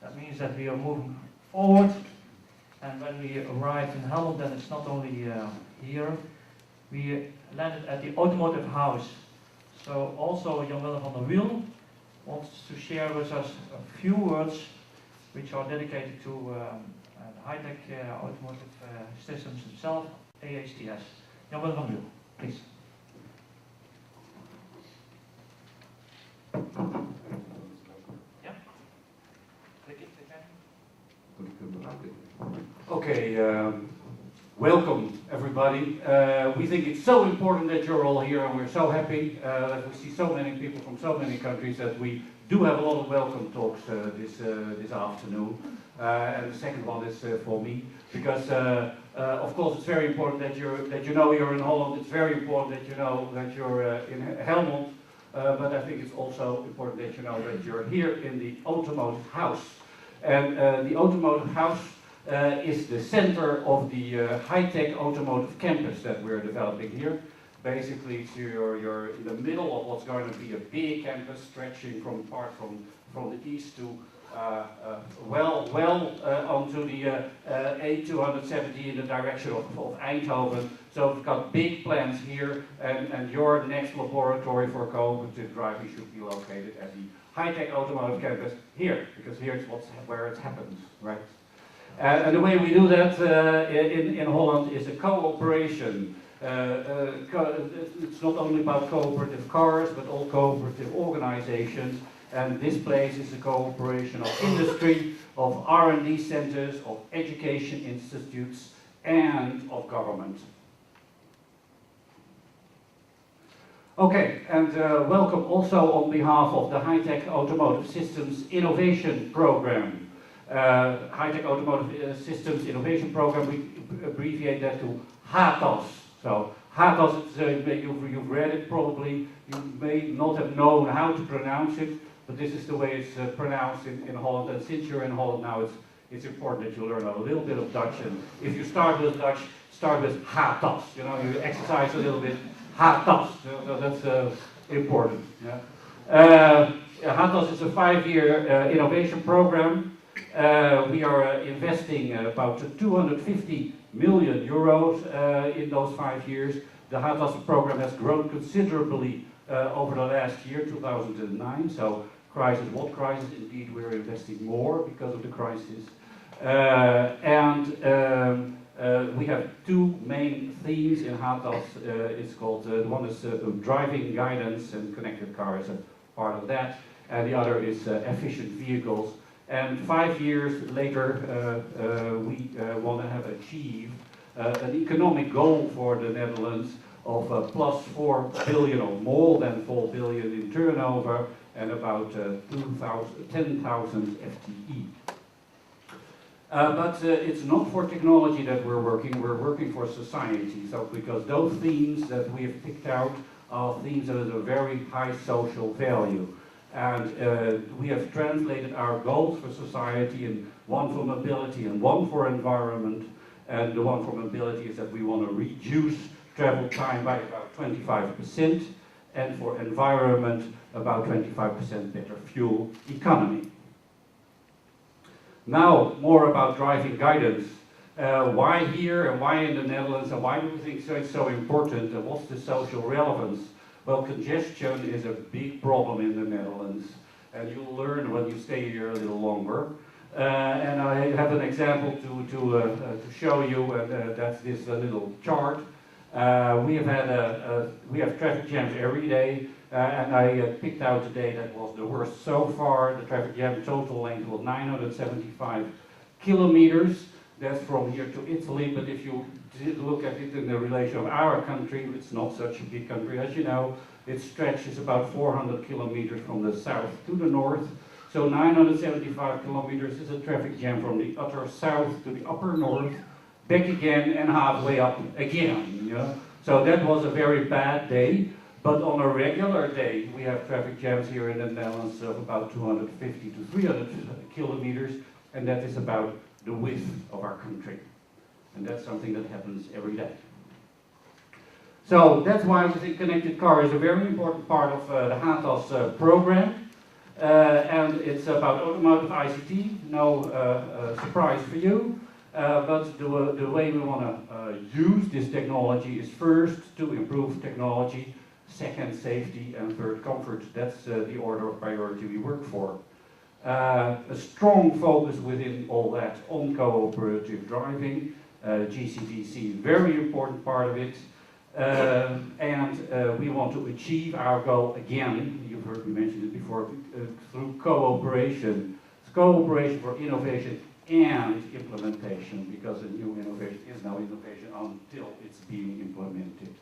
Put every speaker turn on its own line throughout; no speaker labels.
That means that we are moving forward, and when we arrived in Helmond, then it's not only here. We landed at the Automotive House. So also Jan Willem van der Wiel wants to share with us a few words which are dedicated to the high-tech automotive systems itself, AHTS. Jan Willem van der Wiel, please. Yeah. Click it again.
Okay, welcome everybody. We think it's so important that you're all here, and we're so happy that we see so many people from so many countries that we do have a lot of welcome talks this afternoon. And the second one is for me, because of course it's very important that you know you're in Holland. It's very important that you know that you're in Helmond. But I think it's also important that you know that you're here in the Automotive House. And the Automotive House is the center of the high-tech automotive campus that we're developing here. Basically, you're in the middle of what's going to be a big campus stretching from the east to onto the A270 in the direction of Eindhoven. So we've got big plans here, and your next laboratory for cooperative driving should be located at the high-tech automotive campus here, because here's where it happens, right? And the way we do that in Holland is a cooperation. It's not only about cooperative cars, but all cooperative organizations. And this place is a cooperation of industry, of R&D centers, of education institutes, and of government. Okay, and welcome also on behalf of the High-Tech Automotive Systems Innovation Program. High-Tech Automotive Systems Innovation Program, we abbreviate that to HATAS. So HATAS, you've read it probably, you may not have known how to pronounce it, but this is the way it's pronounced in Holland. And since you're in Holland now, it's important that you learn a little bit of Dutch. And if you start with Dutch, start with HATAS. You know, you exercise a little bit. HATAS, so that's important. Yeah. HATAS is a 5-year innovation program. We are investing about 250 million euros in those 5 years. The HATAS program has grown considerably over the last year, 2009. So crisis, what crisis? Indeed, we're investing more because of the crisis. We have two main themes in HATAS. It's called, one is driving guidance and connected cars, and part of that. And the other is efficient vehicles. And 5 years later, we want to have achieved an economic goal for the Netherlands of plus 4 billion or more than 4 billion in turnover and about 10,000 FTE. But it's not for technology that we're working for society. So because those themes that we have picked out are themes that have a very high social value. And we have translated our goals for society in one for mobility and one for environment. And the one for mobility is that we want to reduce travel time by about 25%, and for environment about 25% better fuel economy. Now, more about driving guidance. Why here and why in the Netherlands, and why do we think it's so important, and what's the social relevance? Well, congestion is a big problem in the Netherlands, and you'll learn when you stay here a little longer. And I have an example to show you, and that's this little chart. We have traffic jams every day, and I picked out the day that was the worst so far. The traffic jam total length was 975 kilometers. That's from here to Italy, but if you look at it in the relation of our country, it's not such a big country, as you know. It stretches about 400 kilometers from the south to the north. So 975 kilometers is a traffic jam from the utter south to the upper north, back again and halfway up again. You know? So that was a very bad day. But on a regular day, we have traffic jams here in the Netherlands of about 250 to 300 kilometers, and that is about the width of our country. And that's something that happens every day. So that's why we think connected car is a very important part of the HATAS program. and it's about automotive ICT, no surprise for you. But the way we want to use this technology is first to improve technology, second safety, and third comfort. That's the order of priority we work for. A strong focus within all that on cooperative driving, GCDC, very important part of it. And we want to achieve our goal again, you've heard me mention it before, through cooperation. It's cooperation for innovation and implementation, because a new innovation is no innovation until it's being implemented.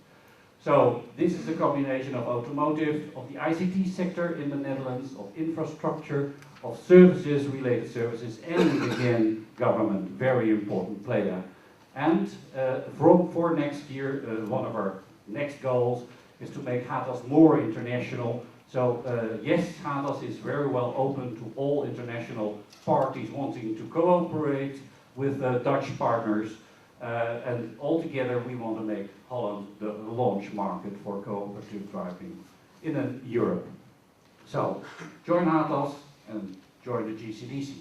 So this is a combination of automotive, of the ICT sector in the Netherlands, of infrastructure, of services, related services, and again, government, very important player. And for next year, one of our next goals is to make HATAS more international. So yes, HATAS is very well open to all international parties wanting to cooperate with Dutch partners. And altogether we want to make Holland the launch market for cooperative driving in Europe. So join HATAS and join the GCDC.